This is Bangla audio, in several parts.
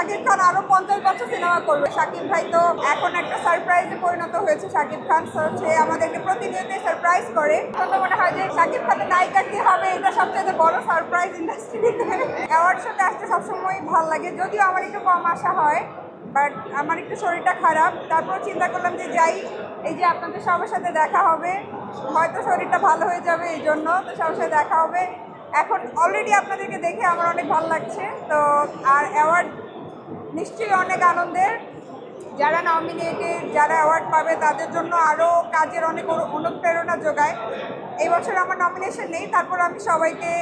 শাকিব খান আরো 50 বছর সিনেমা করবে। শাকিব ভাই তো এখন একটা সারপ্রাইজে পরিণত হয়েছে। শাকিব খান হচ্ছে আমাদেরকে প্রতিনিয়তই সারপ্রাইজ করে। তো মনে হয় যে শাকিব খানের নায়িকা কি হবে, এটা সবচেয়ে বড় সারপ্রাইজ ইন্ডাস্ট্রিতে। অ্যাওয়ার্ড শোতে আসতে সবসময় ভালো লাগে, যদিও আমার একটু কম আসা হয়, বাট আমার একটু শরীরটা খারাপ। তারপর চিন্তা করলাম যে যাই, এই যে আপনাদের সবার সাথে দেখা হবে, হয়তো শরীরটা ভালো হয়ে যাবে, এই জন্য তো সবার সাথে দেখা হবে। এখন অলরেডি আপনাদেরকে দেখে আমার অনেক ভালো লাগছে। তো আর অ্যাওয়ার্ড নিশ্চয়ই অনেক আনন্দের। যারা নমিনেটেড, যারা অ্যাওয়ার্ড পাবে তাদের জন্য আরও কাজের অনেক অনুপ্রেরণা যোগায়। এই বছর আমার নমিনেশন নেই, তারপর আমি সবাইকে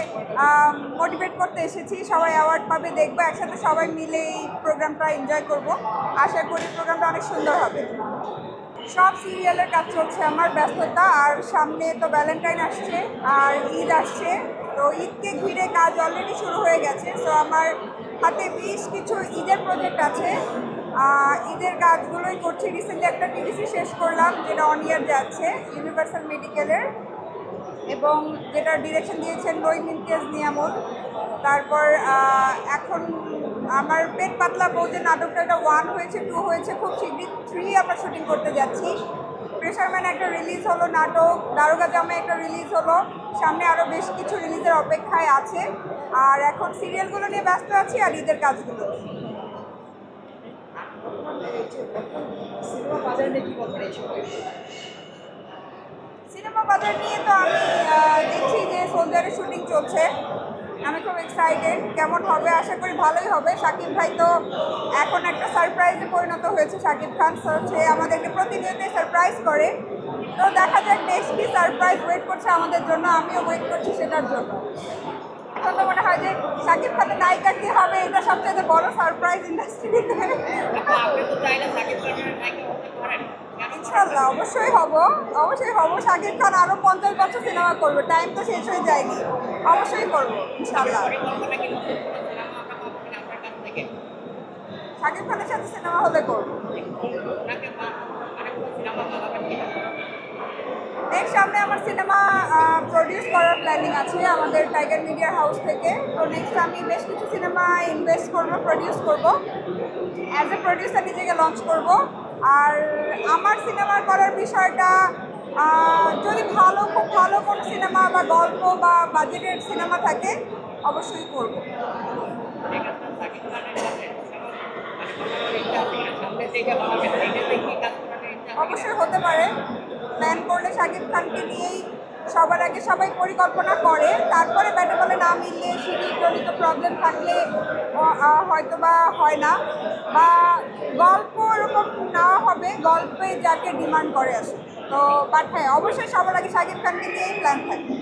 মোটিভেট করতে এসেছি। সবাই অ্যাওয়ার্ড পাবে, দেখবো একসাথে সবাই মিলে এই প্রোগ্রামটা এনজয় করব। আশা করি প্রোগ্রামটা অনেক সুন্দর হবে। সব সিরিয়ালের কাজ চলছে আমার, ব্যস্ততা। আর সামনে তো ভ্যালেন্টাইন আসছে আর ঈদ আসছে, তো ঈদকে ঘিরে কাজ অলরেডি শুরু হয়ে গেছে। সো আমার হাতে বেশ কিছু ঈদের প্রজেক্ট আছে, ঈদের কাজগুলোই করছি। রিসেন্টলি একটা টিভিসি শেষ করলাম, যেটা অন ইয়ার যাচ্ছে, ইউনিভার্সাল মেডিকেলের, এবং যেটা ডিরেকশন দিয়েছেন রহিম ইমতিয়াজ নিয়ামত। তারপর এখন আমার পেট পাতলা বউ যে নাটকটা, এটা 1 হয়েছে, 2 হয়েছে, খুব শীঘ্রই 3 আমরা শুটিং করতে যাচ্ছি। প্রেশারম্যান একটা রিলিজ হলো নাটক, দারোগা জামাই একটা রিলিজ হলো, সামনে আরও বেশ কিছু রিলিজের অপেক্ষায় আছে। আর এখন সিরিয়ালগুলো নিয়ে ব্যস্ত আছি আর ঈদের কাজগুলো। সিনেমা বাজার নিয়ে তো আমি দেখছি যে সোলজারের শুটিং চলছে, আমি খুব এক্সাইটেড। কেমন হবে, আশা করি ভালোই হবে। শাকিব ভাই তো এখন একটা সারপ্রাইজে পরিণত হয়েছে। শাকিব খান হচ্ছে আমাদেরকে প্রতিনিয়তই সারপ্রাইজ করে। তো দেখা যাক বেশ কি সারপ্রাইজ ওয়েট করছে আমাদের জন্য, আমিও ওয়েট করছি সেটার জন্য। এখন তো মনে হয় যে শাকিব খানের নায়িকা কি হবে, এটা সবচেয়ে বড় সারপ্রাইজ ইন্ডাস্ট্রিতে। ইনশাল্লাহ অবশ্যই হব, অবশ্যই হব। শাকিব খান আরো 50 বছর সিনেমা করবে, টাইম তো শেষ হয়ে যায়নি, অবশ্যই করবো ইনশাল্লাহ। শাকিব খানের সাথে সিনেমা হলে করবো। নেক্সট সামনে আমার সিনেমা প্রডিউস করার প্ল্যানিং আছে আমাদের টাইগার মিডিয়া হাউস থেকে। তো নেক্সট আমি বেশ কিছু সিনেমা ইনভেস্ট করবো, প্রডিউস করব, অ্যাজ এ প্রডিউসার নিজেকে লঞ্চ করব। আর আমার সিনেমা করার বিষয়টা, যদি খুব ভালো কোনো সিনেমা বা গল্প বা বাজেটের সিনেমা থাকে অবশ্যই করব। অবশ্যই হতে পারে, প্ল্যান করলে শাকিব খানকে নিয়েই সবার আগে সবাই পরিকল্পনা করে, তারপরে ব্যাটে বলে না মিললে, শিডিউলজনিত প্রবলেম থাকলে হয়তো বা হয় না, বা গল্প এরকম নেওয়া হবে, গল্পে যাকে ডিমান্ড করে আসে। তো বাট হ্যাঁ, অবশ্যই সবার আগে শাকিব খানকে নিয়েই প্ল্যান থাকে।